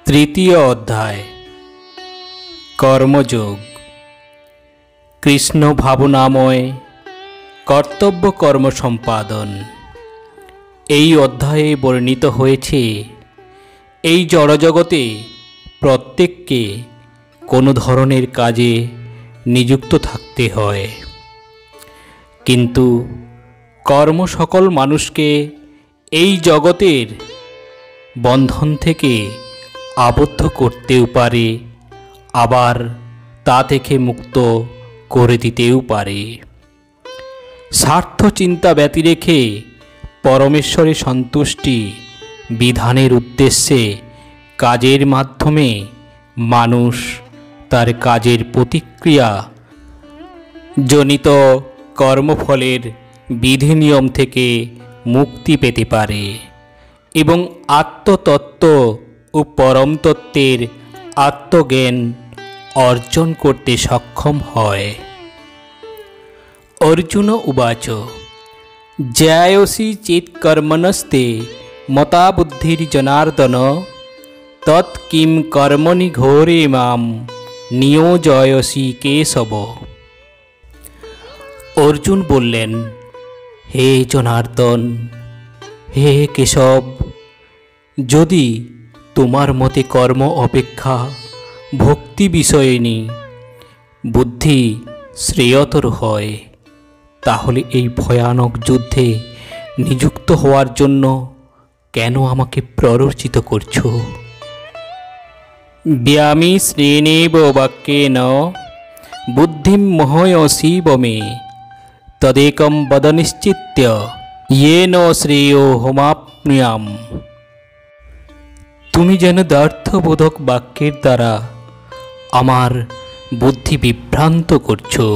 তৃতীয় অধ্যায় কর্মযোগ। কৃষ্ণ ভাবনাময় কর্তব্য কর্ম সম্পাদন। এই অধ্যায়ে বর্ণিত হয়েছে এই জড়জগতে প্রত্যেককে কোনো ধরনের কাজে নিযুক্ত থাকতে হয়, কিন্তু কর্ম সকল মানুষকে এই জগতের বন্ধন থেকে আবদ্ধ করতেও পারে, আবার তা থেকে মুক্ত করে দিতেও পারে। স্বার্থ চিন্তা ব্যতি রেখে পরমেশ্বরের সন্তুষ্টি বিধানের উদ্দেশ্যে কাজের মাধ্যমে মানুষ তার কাজের প্রতিক্রিয়া জনিত কর্মফলের বিধিনিয়ম থেকে মুক্তি পেতে পারে এবং আত্মতত্ত্ব ও পরম তত্ত্বের আত্মজ্ঞান অর্জন করতে সক্ষম হয়। অর্জুন উবাচ জ্যায়সি চেৎকর্মণস্তে মতা বুদ্ধির্জনার্দন তৎ কিম কর্মণি ঘোরে মাম নিয়োজয়সি কেশব। অর্জুন বললেন, হে জনার্দন, হে কেশব, যদি তোমার মতে কর্ম অপেক্ষা ভক্তি বিষয়িনী বুদ্ধি শ্রেয়তর হয়, তাহলে এই ভয়ানক যুদ্ধে নিযুক্ত হওয়ার জন্য কেন আমাকে প্ররোচিত করছো? ব্যামি শ্রেণেব বাক্যেন বুদ্ধিম মোহয়সি বমে তদেকম বদ নিশ্চিত্য येन শ্রেয় হোমাপ্নুয়াম। তুমি যেন দ্ব্যর্থবোধক বাক্যের দ্বারা আমার বুদ্ধি বিভ্রান্ত করছো,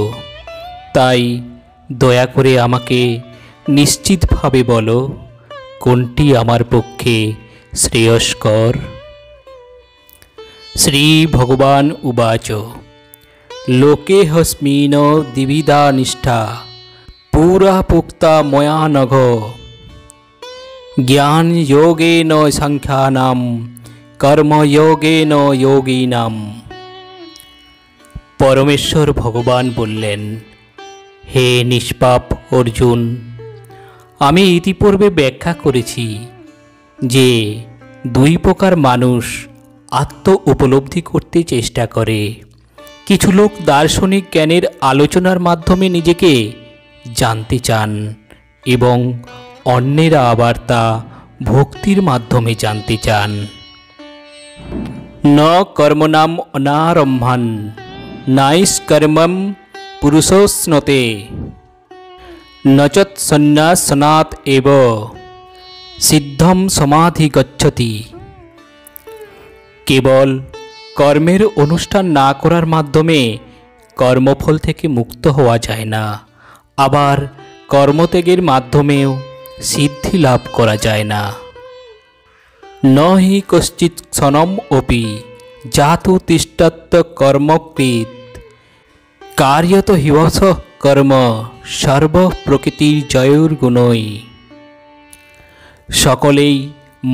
তাই দয়া করে আমাকে নিশ্চিতভাবে বলো কোনটি আমার পক্ষে শ্রেয়স্কর। শ্রী ভগবান উবাচ লোকে হস্মিন দ্বিবিধা নিষ্ঠা পুরা পুক্তা ময়া নঘ জ্ঞান যোগেন সাংখ্যানাম কর্মযোগেন যোগিনাম। পরমেশ্বর ভগবান বললেন, হে নিষ্পাপ অর্জুন, আমি ইতিপূর্বে ব্যাখ্যা করেছি যে দুই প্রকার মানুষ আত্ম উপলব্ধি করতে চেষ্টা করে। কিছু লোক দার্শনিক জ্ঞানের আলোচনার মাধ্যমে নিজেকে জানতে চান এবং অন্যেরা আবার তা ভক্তির মাধ্যমে জানতে চান। ন কর্মণাম অনারম্ভান নাইষ্কর্মম পুরুষস্নতে নচৎ সন্ন্যাসনাৎ এব সিদ্ধম সমাধি গচ্ছতি। কেবল কর্মের অনুষ্ঠান না করার মাধ্যমে কর্মফল থেকে মুক্ত হওয়া যায় না, আবার কর্মত্যাগের মাধ্যমেও সিদ্ধি লাভ করা যায় না। ন হি কশ্চিৎ ক্ষণম অপি জাতু তিষ্ঠত কর্মকৃত কার্যত হিবস কর্ম সর্ব প্রকৃতির জয়ুর গুণই। সকলেই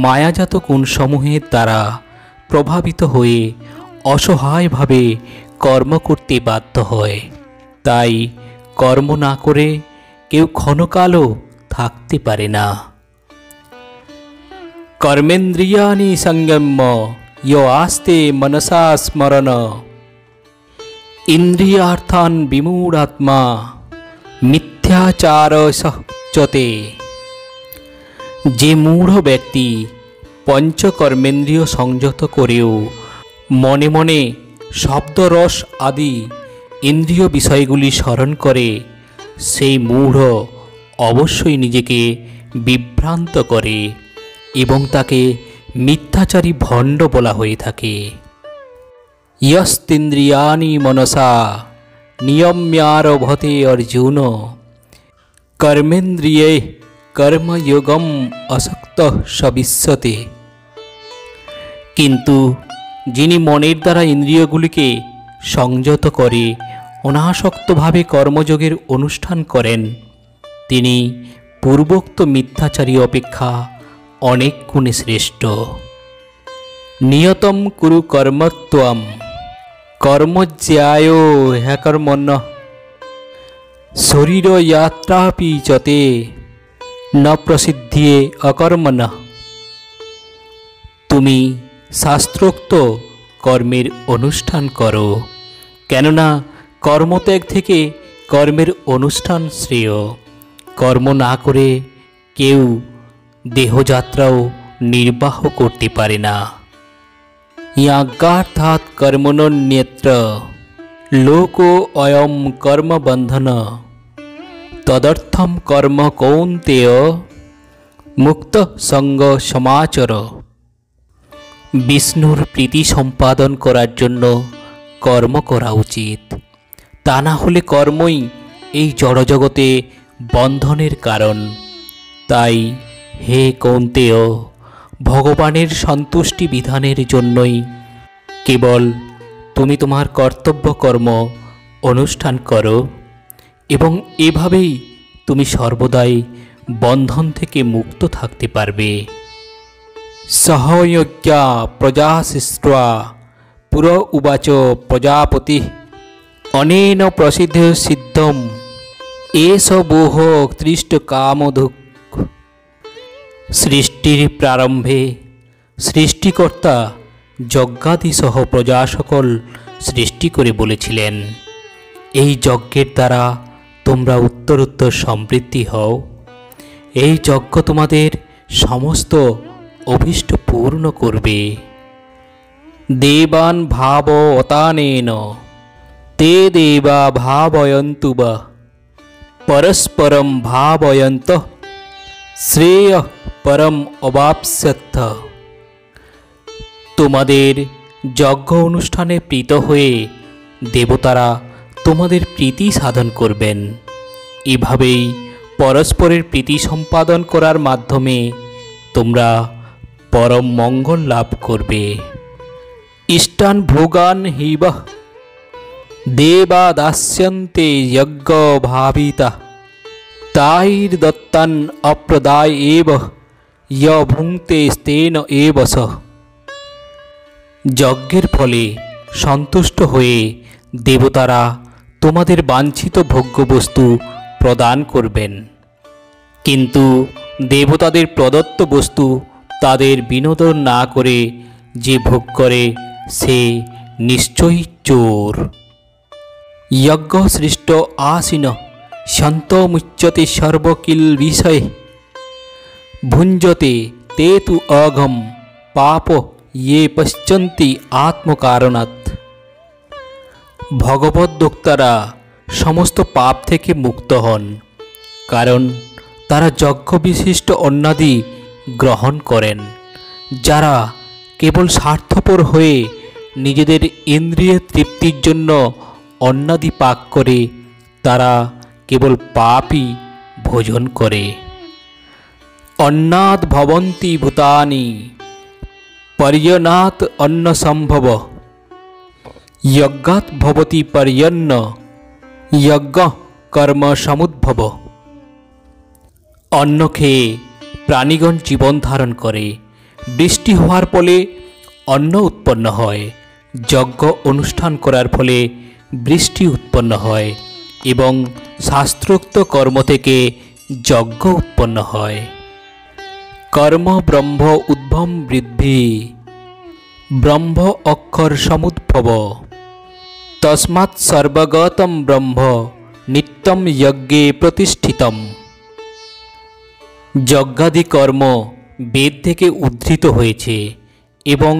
মায়াজাত গুণসমূহের দ্বারা প্রভাবিত হয়ে অসহায়ভাবে কর্ম করতে বাধ্য হয়, তাই কর্ম না করে কেউ ক্ষণকালও থাকতে পারে না। কর্মেন্দ্রিয়াণি সংযম্য ইয় আস্তে মনসা স্মরণ ইন্দ্রিয়ার্থান বিমূঢ়াত্মা মিথ্যাচার সহচতে। যে মূঢ় ব্যক্তি পঞ্চকর্মেন্দ্রিয় সংযত করেও মনে মনে শব্দরস আদি ইন্দ্রিয় বিষয়গুলি স্মরণ করে, সেই মূঢ় অবশ্যই নিজেকে বিভ্রান্ত করে এবং তাকে মিথ্যাচারী ভণ্ড বলা হয়ে থাকে। ইয়স্তিন্দ্রিয়াণি মনসা নিয়ম্যারভতে অর্জুন কর্মেন্দ্রিয়ে কর্মযোগম আসক্ত সবিশ্যতে। কিন্তু যিনি মনের দ্বারা ইন্দ্রিয়গুলিকে সংযত করে অনাসক্তভাবে কর্মযোগের অনুষ্ঠান করেন, তিনি পূর্বোক্ত মিথ্যাচারী অপেক্ষা অনেক গুণে শ্রেষ্ঠ। নিয়তম কুরু কর্মত্বম কর্মজ্যায় হ্যকর্মণ্য শরীর যাত্রাপি চতে ন প্রসিদ্ধিয়ে অকর্মণ। তুমি শাস্ত্রোক্ত কর্মের অনুষ্ঠান করো, কেননা কর্মত্যাগ থেকে কর্মের অনুষ্ঠান শ্রেয়। কর্ম না করে কেউ দেহযাত্রাও নির্বাহ করতে পারে না। ইয়াজ্ঞার্থাৎ কর্মণ্যেত্র লোকো অয়ম কর্মবন্ধন তদর্থম কর্ম কৌন্তেয় মুক্ত সঙ্গ সমাচর। বিষ্ণুর প্রীতি সম্পাদন করার জন্য কর্ম করা উচিত, তা না হলে কর্মই এই জড়জগতে বন্ধনের কারণ। তাই হে কৌন্তেয়, ভগবানের সন্তুষ্টি বিধানের জন্যই কেবল তুমি তোমার কর্তব্য কর্ম অনুষ্ঠান করো, এবং এভাবেই তুমি সর্বদাই বন্ধন থেকে মুক্ত থাকতে পারবে। সহয়জ্ঞা প্রজা সৃষ্টা পুর উবাচ প্রজাপতি অনেন প্রসিদ্ধ সিদ্ধম এষ বোহ তৃষ্ট কামধুক। সৃষ্টির প্রারম্ভে সৃষ্টিকর্তা যজ্ঞাদিসহ প্রজা সকল সৃষ্টি করে বলেছিলেন, এই যজ্ঞের দ্বারা তোমরা উত্তরোত্তর সমৃদ্ধি হও। এই যজ্ঞ তোমাদের সমস্ত অভীষ্ট পূর্ণ করবে। দেবান ভাবতানেন তে দেবা ভাবয়ন্তু বা পরস্পরম ভাবয়ন্ত শ্রেয় পরম অবাপ্স্যথ। তোমাদের যজ্ঞ অনুষ্ঠানে প্রীত হয়ে দেবতারা তোমাদের প্রীতি সাধন করবেন। এভাবেই পরস্পরের প্রীতি সম্পাদন করার মাধ্যমে তোমরা পরম মঙ্গল লাভ করবে। ইষ্টান ভোগান হিব দেবা দাস্যন্তে যজ্ঞ ভাবিতা তাইর দত্তান অপ্রদায় এব য় ভুঙ্ক্তে স্তেন এব স। যজ্ঞের ফলে সন্তুষ্ট হয়ে দেবতারা তোমাদের বাঞ্ছিত ভোগ্যবস্তু প্রদান করবেন, কিন্তু দেবতাদের প্রদত্ত বস্তু তাদের বিনোদন না করে যে ভোগ করে সে নিশ্চয়ই চোর। যজ্ঞ সৃষ্ট আসীন সন্তমুচ্যতে সর্বকিল বিষয়ে ভুঞ্জতে তে তু অঘম পাপ ইয়ে পশ্চন্তি আত্মকারণাৎ। ভগবদ্ভক্তারা সমস্ত পাপ থেকে মুক্ত হন, কারণ তারা যজ্ঞ বিশিষ্ট অন্নাদি গ্রহণ করেন। যারা কেবল স্বার্থপর হয়ে নিজেদের ইন্দ্রিয় তৃপ্তির জন্য অন্নাদি পাক করে তারা কেবল পাপই ভোজন করে। অন্নাৎ ভবন্তি ভূতানি পর্যনাৎ অন্ন সম্ভব যজ্ঞাৎ ভবতি পর্যন্ন যজ্ঞ কর্ম সমুদ্ভব। অন্ন খেয়ে প্রাণীগণ জীবন ধারণ করে, বৃষ্টি হওয়ার ফলে অন্ন উৎপন্ন হয়, যজ্ঞ অনুষ্ঠান করার ফলে বৃষ্টি উৎপন্ন হয় এবং শাস্ত্রোক্ত কর্ম থেকে যজ্ঞ উৎপন্ন হয়। কর্ম ব্রহ্ম উদ্ভম বৃদ্ধি ব্রহ্ম অক্ষর সমুদ্ভব তস্মাৎ সর্বগতম ব্রহ্ম নিত্যম যজ্ঞে প্রতিষ্ঠিতম। যজ্ঞাদি কর্ম বেদ থেকে উদ্ধৃত হয়েছে এবং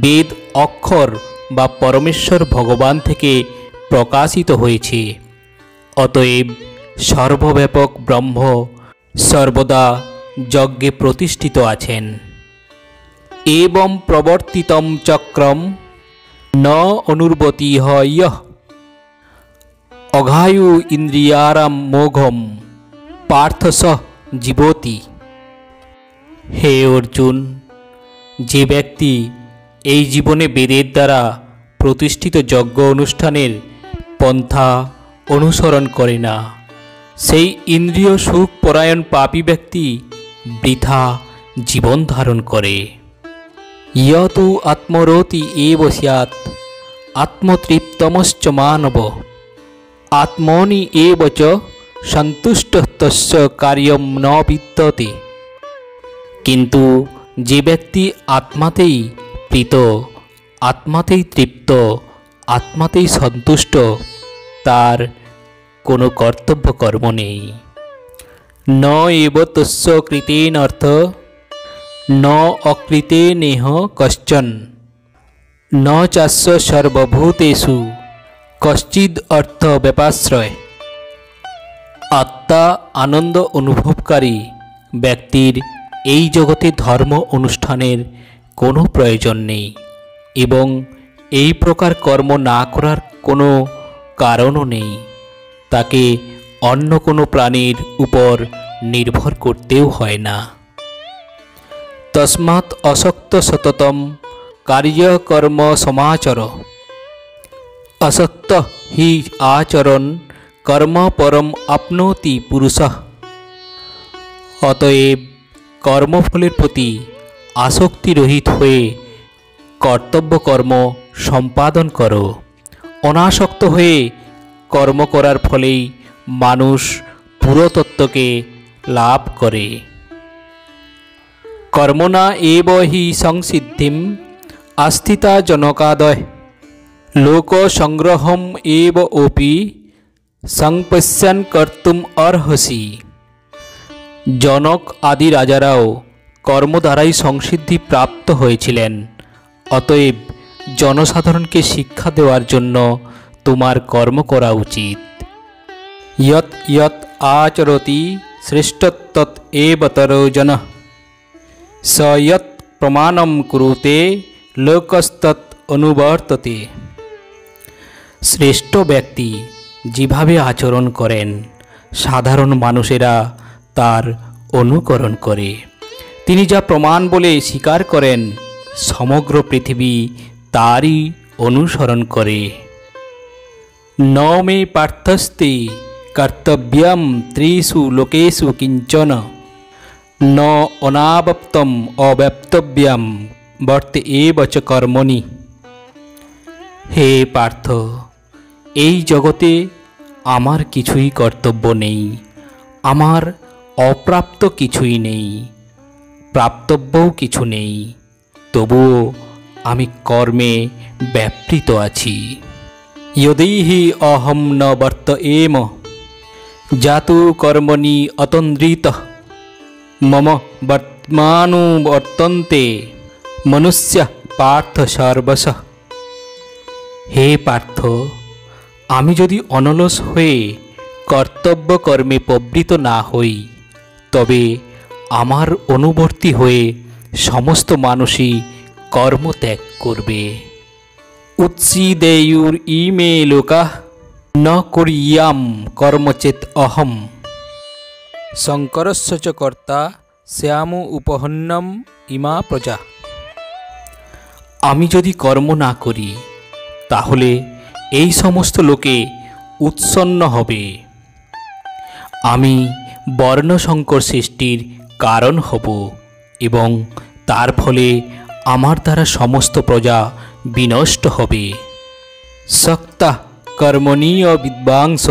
বেদ অক্ষর বা পরমেশ্বর ভগবান থেকে প্রকাশিত হয়েছে। অতএব সর্বব্যাপক ব্রহ্ম সর্বদা যজ্ঞে প্রতিষ্ঠিত আছেন। এবং প্রবর্তিতম চক্রম ন অনুর্বতি হয় অঘায়ু ইন্দ্রিয়ারাম মোঘম পার্থস জীবতি। হে অর্জুন, যে ব্যক্তি এই জীবনে বেদের দ্বারা প্রতিষ্ঠিত যজ্ঞ অনুষ্ঠানের পন্থা অনুসরণ করে না, সেই ইন্দ্রিয় সুখ পরায়ণ পাপী ব্যক্তি বৃথা জীবন ধারণ করে। यतु आत्मरोति एव स्यात् आत्मतृप्तमश्च मानव आत्मनि एव च सन्तुष्टः तस्य कार्यं न विद्यते। किन्तु যে ব্যক্তি আত্মাতেই প্রীত, আত্মাতেই তৃপ্ত, আত্মাতেই সন্তুষ্ট, তার কোনো কর্তব্য কর্ম নেই। ন এব তস্য কৃতেন অর্থ ন অকৃতেনেহ কশ্চন ন চাস্য সর্বভূতেষু কশ্চিদ অর্থ ব্যাপাশ্রয়। আত্মা আনন্দ অনুভবকারী ব্যক্তির এই জগতে ধর্ম অনুষ্ঠানের কোনো প্রয়োজন নেই এবং এই প্রকার কর্ম না করার কোনো কারণও নেই। তাকে অন্য কোনো প্রাণীর উপর নির্ভর করতেও হয় না। তস্মাৎ আসক্ত সততম কার্যকর্ম সমাচর আসক্ত হি আচরণ কর্ম পরম আপনোতি পুরুষঃ। অতএব কর্মফলের প্রতি আসক্তি রহিত হয়ে কর্তব্য কর্ম সম্পাদন করো। অনাসক্ত হয়ে কর্ম করার ফলেই মানুষ পুরতত্ত্বকে লাভ করে। কর্মণা এব হি সংসিদ্ধিম আস্থিতা জনকাদয় লোক সংগ্রহম এব ওপি সংপশ্যন কর্তুম অর্হসি। জনক আদি রাজারাও কর্ম দ্বারাই সংসিদ্ধি প্রাপ্ত হয়েছিলেন। অতএব জনসাধারণকে শিক্ষা দেওয়ার জন্য তোমার কর্ম করা উচিত। ইয়ৎ ইয়ৎ আচরতি শ্রেষ্ঠতৎ এব তরো জনঃ স ইয়ৎ প্রমাণম কুরুতে লোকস্তৎ অনুবর্ততে। শ্রেষ্ঠ ব্যক্তি যেভাবে আচরণ করেন সাধারণ মানুষেরা তার অনুকরণ করে। তিনি যা প্রমাণ বলে স্বীকার করেন সমগ্র পৃথিবী তারই অনুসরণ করে। ন মে পার্থস্তে কর্তব্যম ত্রিষু লোকেষু কিঞ্চন ন অনাবপ্তম অব্যপ্তব্যম বর্তে এব চ কর্মণি। হে পার্থ, এই জগতে আমার কিছুই কর্তব্য নেই, আমার অপ্রাপ্ত কিছুই নেই, প্রাপ্তব্যও কিছু নেই, তবুও আমি কর্মে ব্যাপৃত আছি। যদিহি অহম ন বর্তয়েম জাতু কর্মণি অতন্দ্রিতঃ মম বর্তমানুবর্তন্তে মনুষ্য পার্থ সর্বশঃ। হে পার্থ, আমি যদি অনলস হয়ে কর্তব্য কর্মে প্রবৃত্ত না হই তবে আমার অনুবর্তী হয়ে সমস্ত মানুষই কর্মত্যাগ করবে। উৎসিদেয়ুর ইমে লোকাঃ ন কুর্যাম কর্মচেত অহম শঙ্করস্য চ কর্তা শ্যামু উপহন্নম ইমা প্রজা। আমি যদি কর্ম না করি তাহলে এই সমস্ত লোকে উৎসন্ন হবে। আমি বর্ণসংকর সৃষ্টির কারণ হব এবং তার ফলে আমার দ্বারা সমস্ত প্রজা বিনষ্ট হবে। সক্তা কর্মণীয় বিদ্বাংস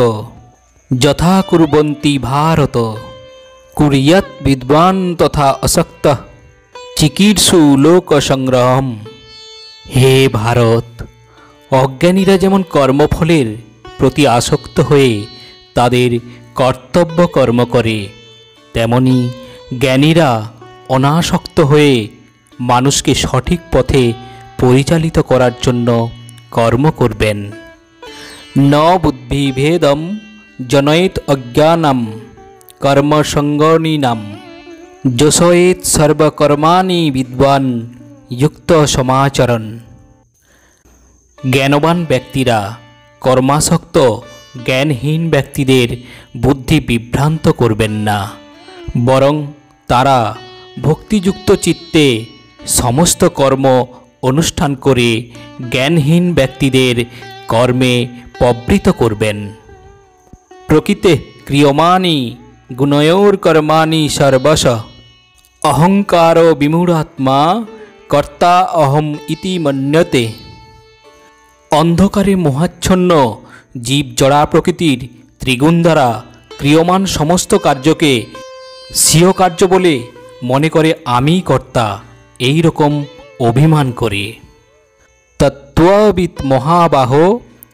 যথা কুর্বন্তি ভারত কুর্যাৎ বিদ্বান তথা অসক্ত চিকীর্ষু লোক সংগ্রহম। হে ভারত, অজ্ঞানীরা যেমন কর্মফলের প্রতি আসক্ত হয়ে তাদের কর্তব্য কর্ম করে, তেমনি জ্ঞানীরা অনাসক্ত হয়ে মানুষকে সঠিক পথে পরিচালিত করার জন্য কর্ম করবেন। ন বুদ্ধিভেদম জনয়েত অজ্ঞানম কর্মসঙ্গিনাম যশয়েত সর্বকর্মাণি বিদ্বান যুক্ত সমাচরণ। জ্ঞানবান ব্যক্তিরা কর্মাসক্ত জ্ঞানহীন ব্যক্তিদের বুদ্ধি বিভ্রান্ত করবেন না, বরং তারা ভক্তিযুক্ত চিত্তে সমস্ত কর্ম অনুষ্ঠান করে জ্ঞানহীন ব্যক্তিদের কর্মে প্রবৃত্ত করবেন। প্রকৃতে ক্রিয়মাণি গুণয়োর কর্মাণি সর্বশ অহংকার বিমূঢ়াত্মা কর্তা অহম ইতি মন্যতে। অন্ধকারে মোহাচ্ছন্ন জীব জড়া প্রকৃতির ত্রিগুণ দ্বারা ক্রিয়মান সমস্ত কার্যকে স্বীয় কার্য বলে মনে করে আমিই কর্তা, এই রকম অভিমান করে। তত্ত্ববিৎ মহাবাহ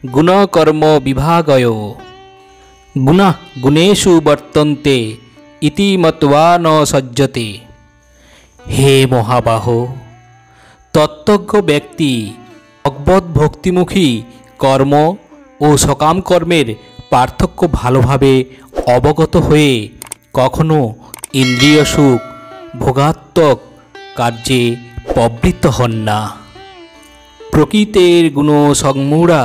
গুণকর্ম বিভাগয় গুণা গুণেষু বর্তন্তে ইতি মত্বা ন সজ্জতে। হে মহাবাহ, তত্ত্বজ্ঞ ব্যক্তি ভগবত ভক্তিমুখী কর্ম ও সকাম কর্মের পার্থক্য ভালোভাবে অবগত হয়ে কখনো ইন্দ্রিয় সুখ ভোগাত্মক কার্যে প্রবৃত্ত হন না। প্রকৃতের গুণ সংমূঢ়া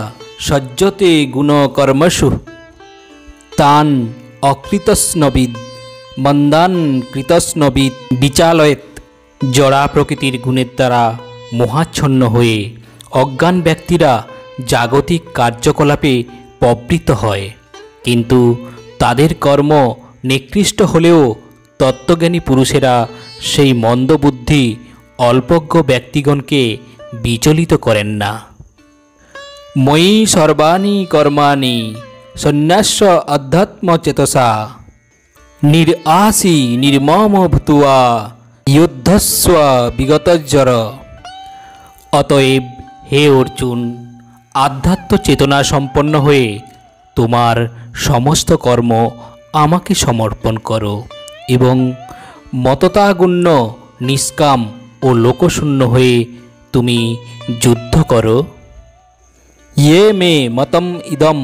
সজ্জতে গুণ কর্মসু তান অকৃতস্নবিদ মন্দান কৃতস্নবিদ বিচালয়েত। জড়া প্রকৃতির গুণের দ্বারা মোহাচ্ছন্ন হয়ে অজ্ঞান ব্যক্তিরা জাগতিক কার্যকলাপে প্রবৃত্ত হয়, কিন্তু তাদের কর্ম নিকৃষ্ট হলেও তত্ত্বজ্ঞানী পুরুষেরা সেই মন্দবুদ্ধি অল্পজ্ঞ ব্যক্তিগণকে বিচলিত করেন না। ময়ি সর্বাণি কর্মাণি সন্ন্যাস্য অধ্যাত্মচেতসা নিরাসি নির্মম ভূত্বা যুদ্ধস্ব বিগতজ্জর। অতএব হে অর্জুন, আধ্যাত্ম চেতনা সম্পন্ন হয়ে তোমার সমস্ত কর্ম আমাকে সমর্পণ করো এবং মততাগুণ্য নিষ্কাম ও লোকশূন্য হয়ে তুমি যুদ্ধ করো। ইয়ে মে মতম ইদম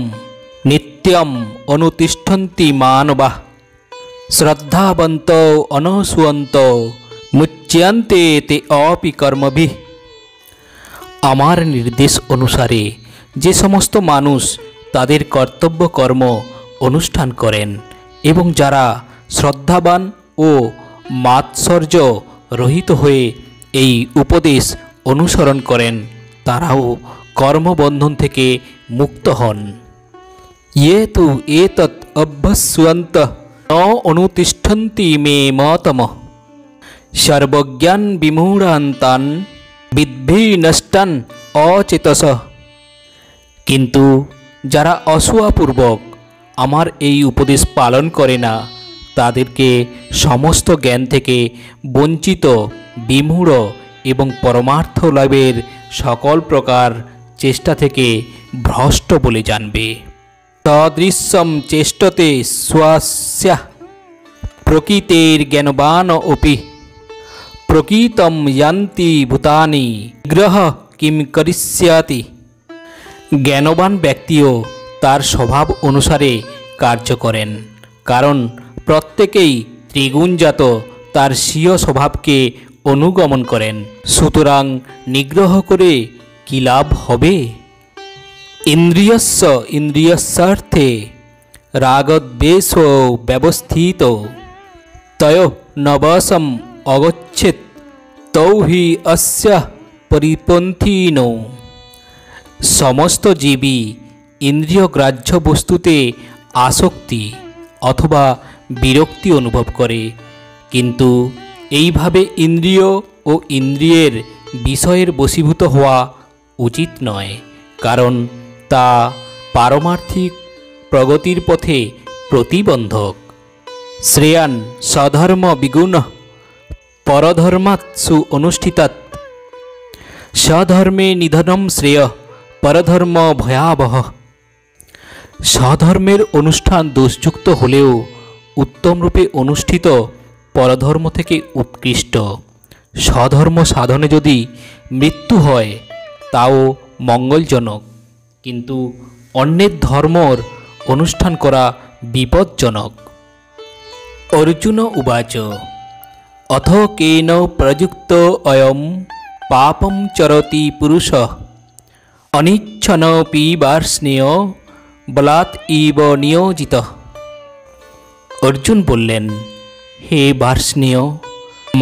নিত্যম অনুতিষ্ঠন্তি মানবাঃ শ্রদ্ধাবন্ত অনসুয়ন্ত মুচ্যন্তে তে অপি কর্মভিঃ। আমার নির্দেশ অনুসারে যে সমস্ত মানুষ তাদের কর্তব্য কর্ম অনুষ্ঠান করেন এবং যারা শ্রদ্ধাবান ও মাৎসর্য রহিত হয়ে এই উপদেশ অনুসরণ করেন, তারাও কর্মবন্ধন থেকে মুক্ত হন। ইয়ে তু এতৎ অভ্যস্যন্তঃ ন অনুতিষ্ঠন্তি মে মতমঃ সর্বজ্ঞান বিমূঢ়ান্তান বিদ্ধি নষ্টান অচেতসঃ। কিন্তু যারা অসূয়াপূর্বক আমার এই উপদেশ পালন করে না, তাদেরকে সমস্ত জ্ঞান থেকে বঞ্চিত, বিমূঢ় এবং পরমার্থ লাভের সকল প্রকার চেষ্টা থেকে ভ্রষ্ট বলে জানবে। তদৃশ্যম চেষ্টতে স্বস্যাঃ প্রকৃতের জ্ঞানবান অপি প্রকৃতম ইয়ান্তি ভূতানি গ্রহ কিম করিষ্যাতি। জ্ঞানবান ব্যক্তিও তার স্বভাব অনুসারে কার্য করেন, কারণ প্রত্যেকেই ত্রিগুণজাত তার স্বীয় স্বভাবকে অনুগমন করেন। সুতরাং নিগ্রহ করে কি লাভ হবে? ইন্দ্রিয়স্য ইন্দ্রিয়স্যার্থে রাগদ্বেষ ব্যবস্থিত তয় নবসম অগচ্ছেত তৌ হি অস্য পরিপন্থীনো। সমস্ত জীবই ইন্দ্রিয় গ্রাহ্য বস্তুতে আসক্তি অথবা বিরক্তি অনুভব করে, কিন্তু এইভাবে ইন্দ্রিয় ও ইন্দ্রিয়ের বিষয়ের বশীভূত হওয়া উচিত নয়, কারণ তা পারমার্থিক প্রগতির পথে প্রতিবন্ধক। শ্রেয়ান স্বধর্ম বিগুণ পরধর্মাৎসু অনুষ্ঠিতাৎ স্বধর্মে নিধনম শ্রেয় পরধর্ম ভয়াবহ। স্বধর্মের অনুষ্ঠান দোষযুক্ত হলেও উত্তমরূপে অনুষ্ঠিত পরধর্ম থেকে উৎকৃষ্ট। স্বধর্ম সাধনে যদি মৃত্যু হয় তাও মঙ্গলজনক, কিন্তু অন্যের ধর্মর অনুষ্ঠান করা বিপজ্জনক। অর্জুন উবাচ অথ কেন প্রযুক্ত অয়ম পাপম চরতি পুরুষ অনিচ্ছনপি বার্ষ্ণেয় বলাৎ ইব নিয়োজিত। অর্জুন বললেন, হে বার্ষ্ণেয়,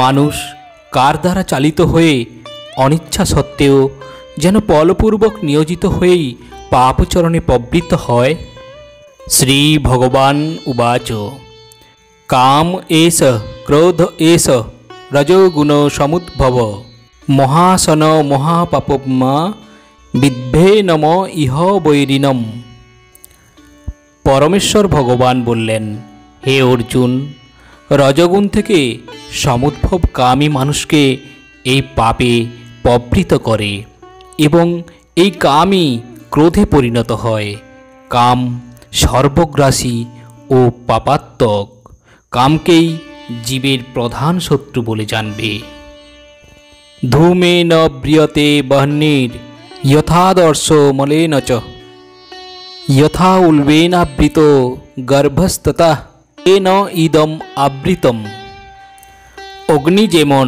মানুষ কার দ্বারা চালিত হয়ে অনিচ্ছা সত্ত্বেও যেন বলপূর্বক নিয়োজিত হয়েই পাপচরণে প্রবৃত্ত হয়? শ্রী ভগবান উবাচ কাম এষ ক্রোধ এষ রজোগুণ সমুদ্ভব মহাসন মহাপাপম্মা বিদ্ভে নম ইহ বৈরিনম। পরমেশ্বর ভগবান বললেন, হে অর্জুন, রজগুণ থেকে সমুদ্ভব কামই মানুষকে এই পাপে প্রবৃত্ত করে এবং এই কামই ক্রোধে পরিণত হয়। কাম সর্বগ্রাসী ও পাপাত্মক। কামকেই জীবের প্রধান শত্রু বলে জানবে। ধূমে ন ব্রিয়তে বহ্নির যথাদর্শ মলেন চ যথা উল্বেনাবৃত গর্ভস্ততা এন ইদম আবৃতম। অগ্নি যেমন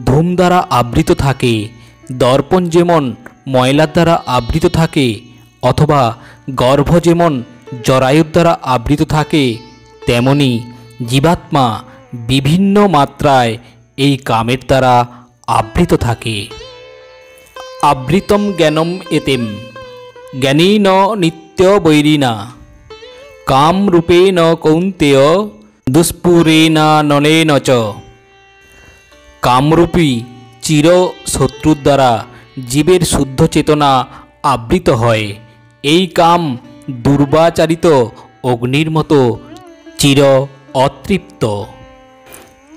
ধূম দ্বারা আবৃত থাকে, দর্পণ যেমন ময়লার দ্বারা আবৃত থাকে, অথবা গর্ভ যেমন জরায়ুর দ্বারা আবৃত থাকে, তেমনি জীবাত্মা বিভিন্ন মাত্রায় এই কামের দ্বারা আবৃত থাকে। আবৃতম জ্ঞানম এতেম জ্ঞানীন নিত্য বৈরিনা কাম রূপেণ কৌন্তেয় দুষ্পুরেণা নলেন চ। কামরূপী চির শত্রুর দ্বারা জীবের শুদ্ধ চেতনা আবৃত হয়। এই কাম দুর্বাচারিত অগ্নির মতো চির অতৃপ্ত।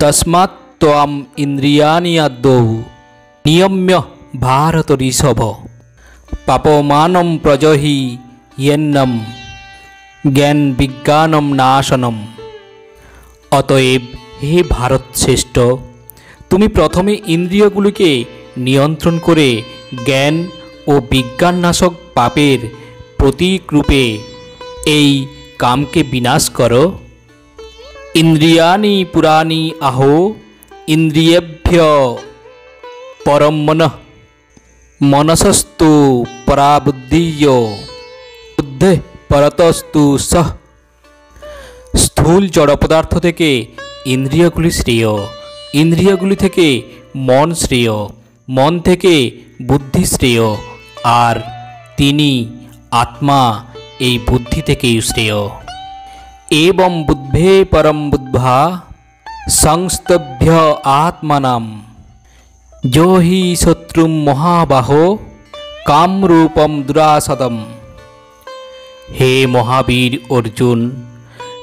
তস্মাৎ ত্বম ইন্দ্রিয়াণি আদৌ নিয়ম্য ভারত ঋষভ পাপমানম প্রজহি ইয়েন্নম জ্ঞান বিজ্ঞানম নাশনম। অতএব হে ভারত শ্রেষ্ঠ, তুমি প্রথমে ইন্দ্রিয়গুলিকে নিয়ন্ত্রণ করে জ্ঞান ও বিজ্ঞাননাশক পাপের প্রতীকরূপে এই কামকে বিনাশ করো। ইন্দ্রিয়াণি পুরাণি আহো ইন্দ্রিয়েভ্য পরম মনঃ মনসস্তু পরা বুদ্ধিয় বুদ্ধে পরতস্তু সহ। স্থূল জড় পদার্থ থেকে ইন্দ্রিয়গুলি শ্রেয়, ইন্দ্রিয়গুলি থেকে মন শ্রেয়, মন থেকে বুদ্ধি শ্রেয়, আর তিনি আত্মা এই বুদ্ধি থেকেই শ্রেয়। এবং বুদ্ধে পরম বুদ্ধ্যা সংস্তভ্য আত্মানাম যো হি শত্রুম মহাবাহো কামরূপম দুরাসদম। হে মহাবীর অর্জুন,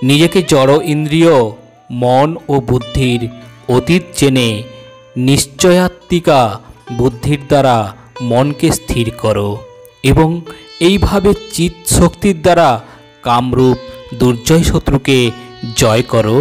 নিজেকে জড় ইন্দ্রিয় মন ও বুদ্ধির অতীত জেনে নিশ্চয়াত্মিকা বুদ্ধির দ্বারা মনকে স্থির করো এবং এইভাবে চিৎ শক্তির দ্বারা কামরূপ দুর্জয় শত্রুকে জয় করো।